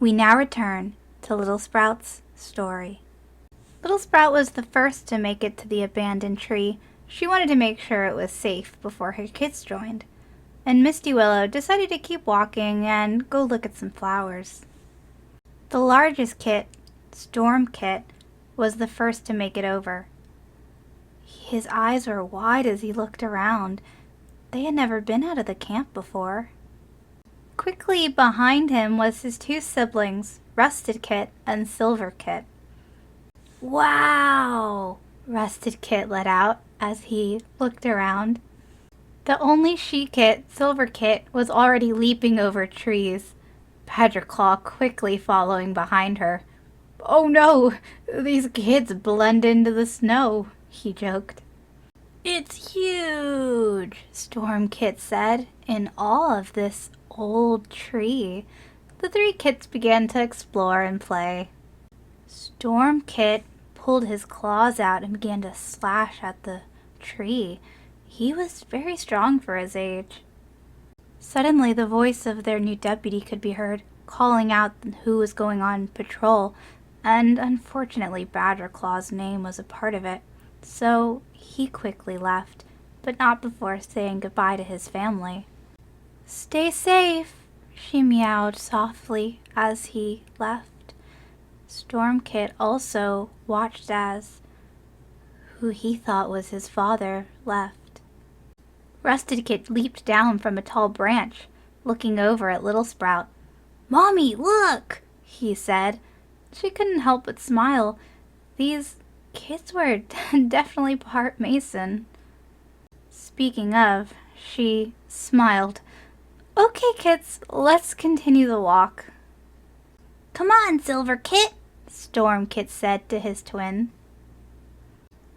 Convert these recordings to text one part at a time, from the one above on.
We now return to Littlesprout's story. Littlesprout was the first to make it to the abandoned tree. She wanted to make sure it was safe before her kids joined. And Misty Willow decided to keep walking and go look at some flowers. The largest kit, Storm Kit, was the first to make it over. His eyes were wide as he looked around. They had never been out of the camp before. Quickly behind him was his two siblings, Rusted Kit and Silver Kit. "Wow!" Rusted Kit let out as he looked around. The only she-kit, Silver Kit, was already leaping over trees, Badgerclaw quickly following behind her. "Oh no, these kids blend into the snow," he joked. "It's huge," Storm Kit said, in awe of this old tree. The three kits began to explore and play. Storm Kit pulled his claws out and began to slash at the tree. He was very strong for his age. Suddenly, the voice of their new deputy could be heard, calling out who was going on patrol, and unfortunately Badgerclaw's name was a part of it, so he quickly left, but not before saying goodbye to his family. "Stay safe," she meowed softly as he left. Storm Kit also watched as who he thought was his father left. Rusted Kit leaped down from a tall branch, looking over at Littlesprout. "Mommy, look!" he said. She couldn't help but smile. These kids were definitely part Mason. Speaking of, she smiled. "Okay, kids, let's continue the walk." "Come on, Silver Kit," Storm Kit said to his twin.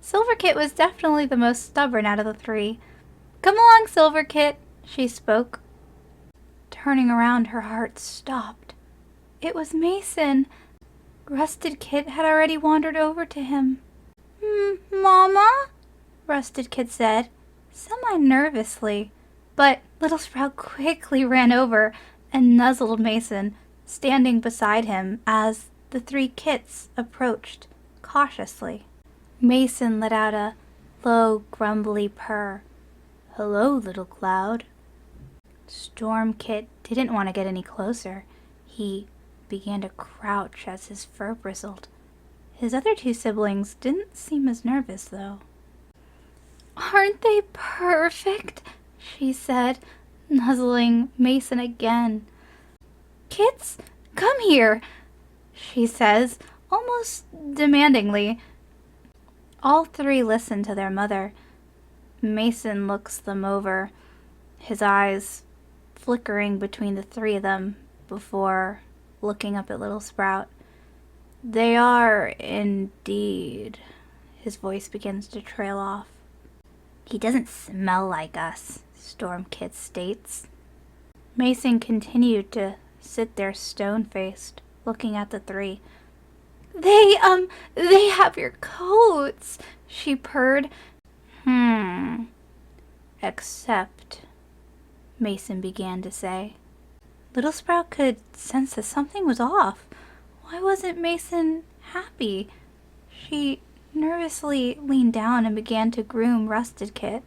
Silver Kit was definitely the most stubborn out of the three. "Come along, Silver Kit," she spoke. Turning around, her heart stopped. It was Mason. Rusted Kit had already wandered over to him. "Mama?" Rusted Kit said, semi-nervously, but Littlesprout quickly ran over and nuzzled Mason, standing beside him as the three kits approached cautiously. Mason let out a low, grumbly purr. "Hello, little cloud." Storm Kit didn't want to get any closer. He began to crouch as his fur bristled. His other two siblings didn't seem as nervous, though. "Aren't they perfect?" she said, nuzzling Mason again. "Kits, come here," she says, almost demandingly. All three listen to their mother. Mason looks them over, his eyes flickering between the three of them before looking up at Littlesprout. "They are indeed." His voice begins to trail off. "He doesn't smell like us," Storm Kit states. Mason continued to sit there stone-faced, looking at the three. They have your coats," she purred. Except," Mason began to say. Littlesprout could sense that something was off. Why wasn't Mason happy? She nervously leaned down and began to groom Rusted Kit.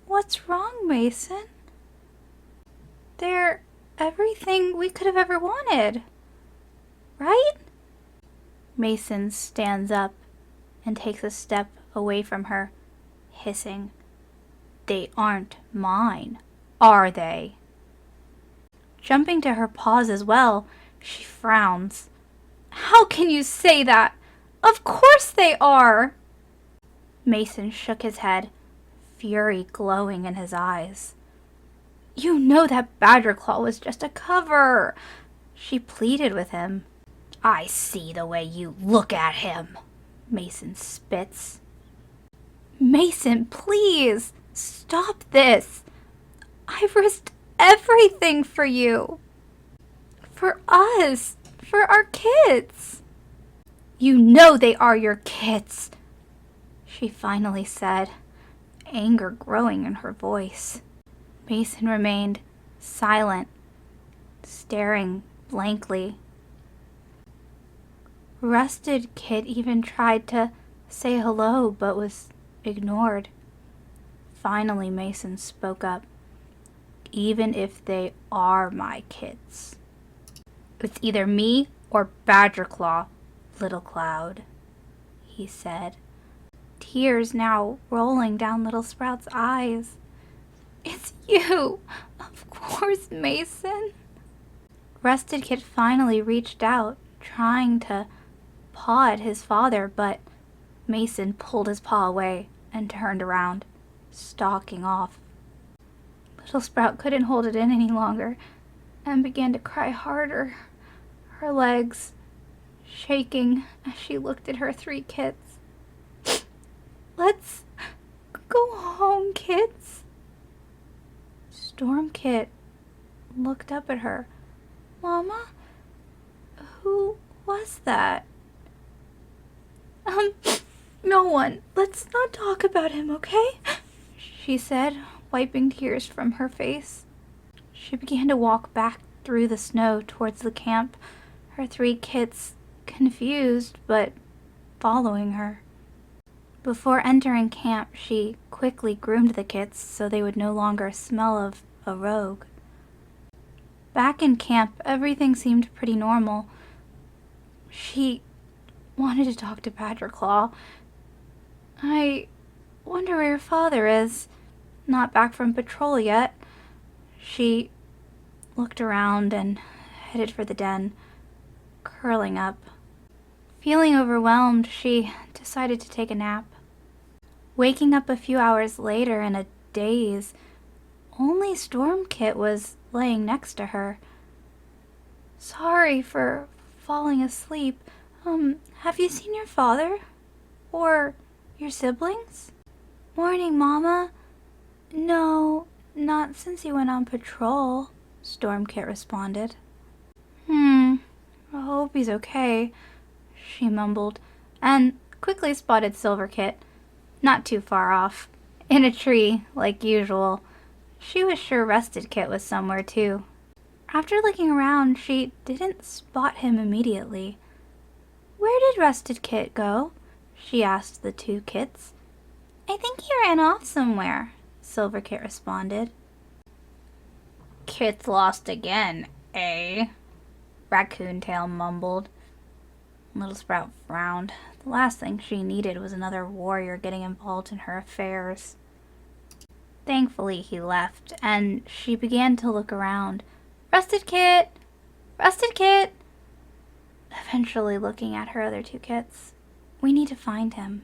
What's wrong, Mason?" "They're everything we could have ever wanted, right?" Mason stands up and takes a step away from her, hissing. "They aren't mine, are they?" Jumping to her paws as well, she frowns. "How can you say that? Of course they are!" Mason shook his head, fury glowing in his eyes. "You know that Badgerclaw was just a cover," she pleaded with him. "I see the way you look at him," Mason spits. "Mason, please, stop this. I've risked everything for you. For us, for our kids." "You know they are your kids," she finally said, anger growing in her voice. Mason remained silent, staring blankly. Rusted Kit even tried to say hello, but was ignored. Finally, Mason spoke up. Even if they are my kids, it's either me or Badger Claw, Little Cloud, he said, tears now rolling down Littlesprout's eyes. It's you, of course, Mason. Rusted Kit finally reached out, trying to paw at his father, but Mason pulled his paw away and turned around, stalking off. Littlesprout couldn't hold it in any longer and began to cry harder, her legs shaking as she looked at her 3 kids. Let's go home, kids. Storm Kit looked up at her. Mama, who was that? No one. Let's not talk about him, okay? She said, wiping tears from her face. She began to walk back through the snow towards the camp, her 3 kids confused but following her. Before entering camp, she quickly groomed the kits so they would no longer smell of a rogue. Back in camp, everything seemed pretty normal. She wanted to talk to Badger Claw. I wonder where your father is. Not back from patrol yet. She looked around and headed for the den, curling up. Feeling overwhelmed, she decided to take a nap. Waking up a few hours later in a daze, only Storm Kit was laying next to her. Sorry for falling asleep. Have you seen your father? Or your siblings? Morning, Mama. No, not since he went on patrol, Storm Kit responded. I hope he's okay, she mumbled, and quickly spotted Silver Kit, not too far off, in a tree, like usual. She was sure Rusted Kit was somewhere too. After looking around, she didn't spot him immediately. Where did Rusted Kit go? She asked the 2 kits. I think he ran off somewhere, Silver Kit responded. Kit's lost again, eh? Raccoon Tail mumbled. Littlesprout frowned. The last thing she needed was another warrior getting involved in her affairs. Thankfully, he left, and she began to look around. Rusted Kit! Rusted Kit! Eventually looking at her other 2 kits. We need to find him.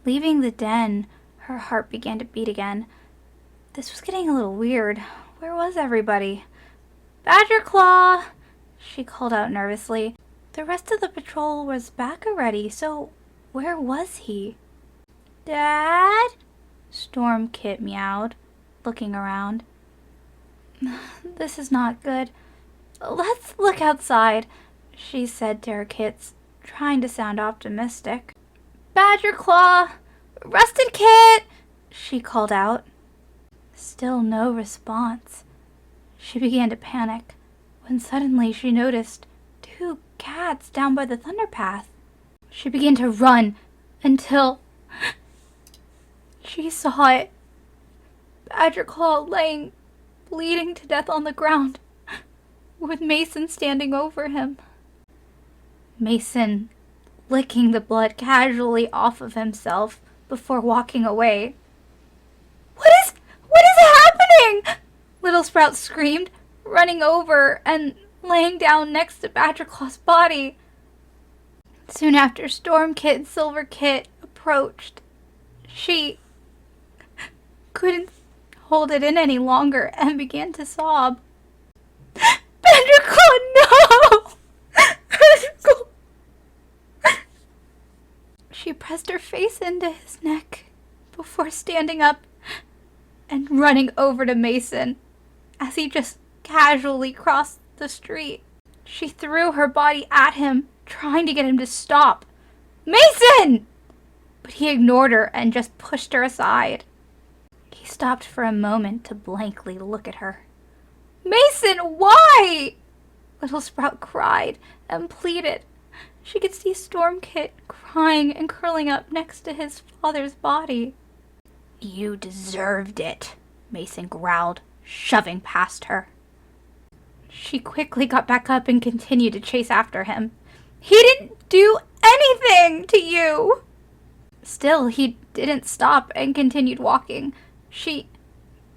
Leaving the den, her heart began to beat again. This was getting a little weird. Where was everybody? Badger Claw! She called out nervously. The rest of the patrol was back already, so where was he? Dad? Storm Kit meowed, looking around. This is not good. Let's look outside, she said to her kits, trying to sound optimistic. Badger Claw! Rusted Kit! She called out. Still no response. She began to panic, when suddenly she noticed 2 cats down by the thunder path. She began to run until she saw it. Badger Claw laying, bleeding to death on the ground, with Mason standing over him. Mason licking the blood casually off of himself before walking away. What is happening? Littlesprout screamed, running over and laying down next to Badger Claw's body. Soon after, Storm Kit and Silver Kit approached. She couldn't hold it in any longer and began to sob. Badger Claw, no! Badger Claw. She pressed her face into his neck before standing up and running over to Mason as he just casually crossed the street. She threw her body at him, trying to get him to stop. Mason! But he ignored her and just pushed her aside. He stopped for a moment to blankly look at her. Mason, why? Littlesprout cried and pleaded. She could see Stormkit crying and curling up next to his father's body. "You deserved it," Mason growled, shoving past her. She quickly got back up and continued to chase after him. "He didn't do anything to you!" Still, he didn't stop and continued walking. She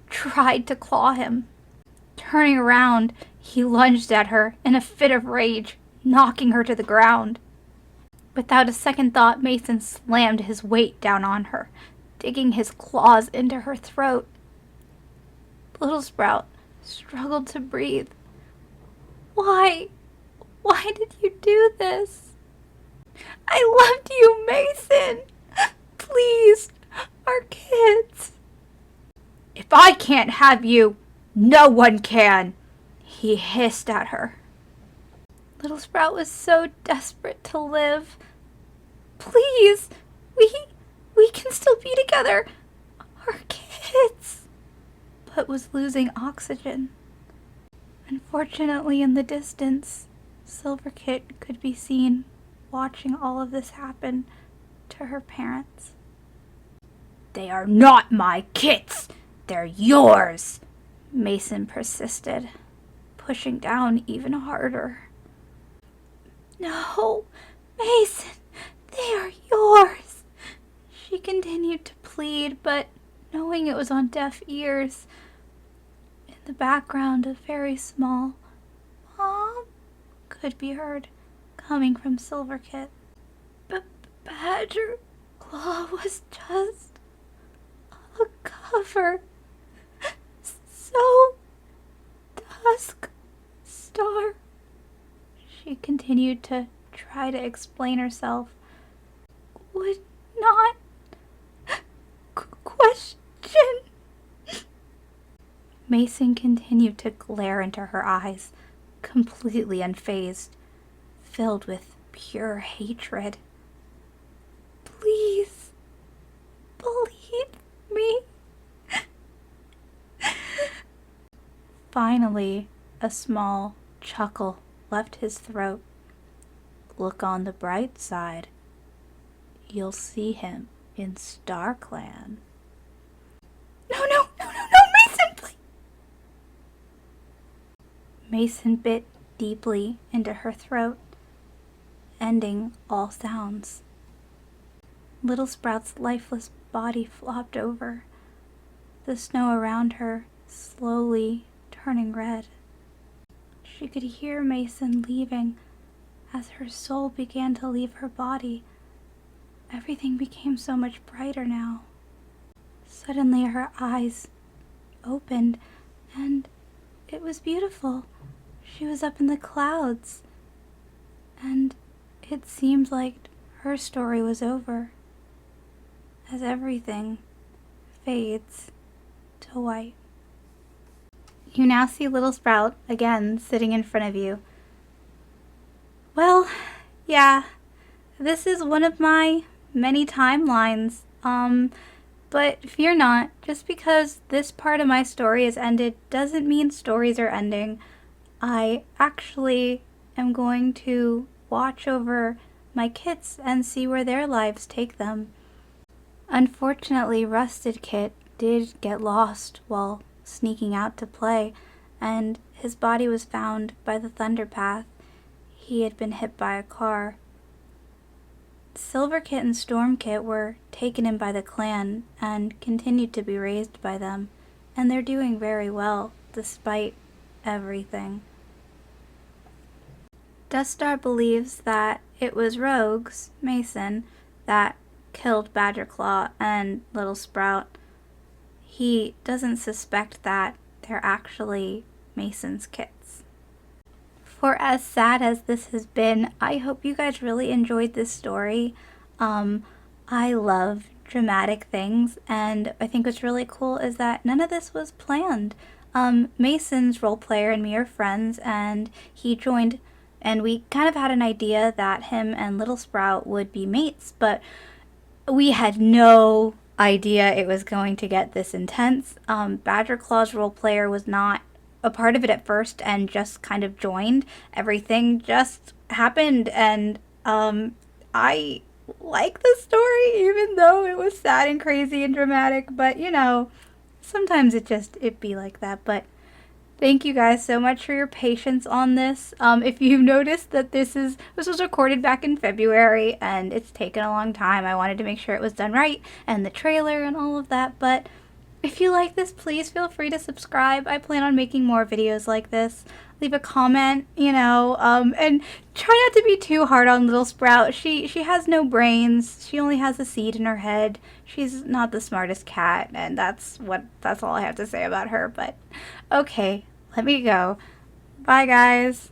tried to claw him. Turning around, he lunged at her in a fit of rage, knocking her to the ground. Without a second thought, Mason slammed his weight down on her, digging his claws into her throat. Littlesprout struggled to breathe. Why did you do this?" "I loved you, Mason! Please, our kids!" "If I can't have you, no one can!" he hissed at her. Littlesprout was so desperate to live. "Please, we can still be together. Our kids!" But was losing oxygen. Unfortunately, in the distance, Silverkit could be seen watching all of this happen to her parents. "They are not my kits! They're yours!" Mason persisted, pushing down even harder. "No, Mason, they are yours!" She continued to plead, but knowing it was on deaf ears. In the background, a very small "Mom" could be heard coming from Silverkit. Badger Claw was just a cover. So, Dusk Star. She continued to try to explain herself. Would not question. Mason continued to glare into her eyes, completely unfazed, filled with pure hatred. "Please, believe me." Finally, a small chuckle left his throat. "Look on the bright side. You'll see him in StarClan." No, Mason, please! Mason bit deeply into her throat, ending all sounds. Littlesprout's lifeless body flopped over, the snow around her slowly turning red. She could hear Mason leaving as her soul began to leave her body. Everything became so much brighter now. Suddenly her eyes opened, and it was beautiful. She was up in the clouds, and it seemed like her story was over, as everything fades to white. You now see Littlesprout again sitting in front of you. Well, yeah, this is one of my many timelines. But fear not, just because this part of my story is ended doesn't mean stories are ending. I actually am going to watch over my kits and see where their lives take them. Unfortunately, Rusted Kit did get lost while sneaking out to play, and his body was found by the Thunder Path. He had been hit by a car. Silverkit and Stormkit were taken in by the clan and continued to be raised by them, and they're doing very well despite everything. Duststar believes that it was Rogues, Mason, that killed Badgerclaw and Littlesprout. He doesn't suspect that they're actually Mason's kits. For as sad as this has been, I hope you guys really enjoyed this story. I love dramatic things, and I think what's really cool is that none of this was planned. Mason's role player and me are friends, and he joined, and we kind of had an idea that him and Littlesprout would be mates, but we had no idea it was going to get this intense. Badgerclaw's role player was not a part of it at first and just kind of joined. Everything just happened, and I like the story, even though it was sad and crazy and dramatic. But you know, sometimes it be like that. But thank you guys so much for your patience on this. If you've noticed that this was recorded back in February and it's taken a long time, I wanted to make sure it was done right and the trailer and all of that. But if you like this, please feel free to subscribe. I plan on making more videos like this. Leave a comment, you know, and try not to be too hard on Littlesprout. She has no brains. She only has a seed in her head. She's not the smartest cat, and that's all I have to say about her. But okay, let me go. Bye, guys.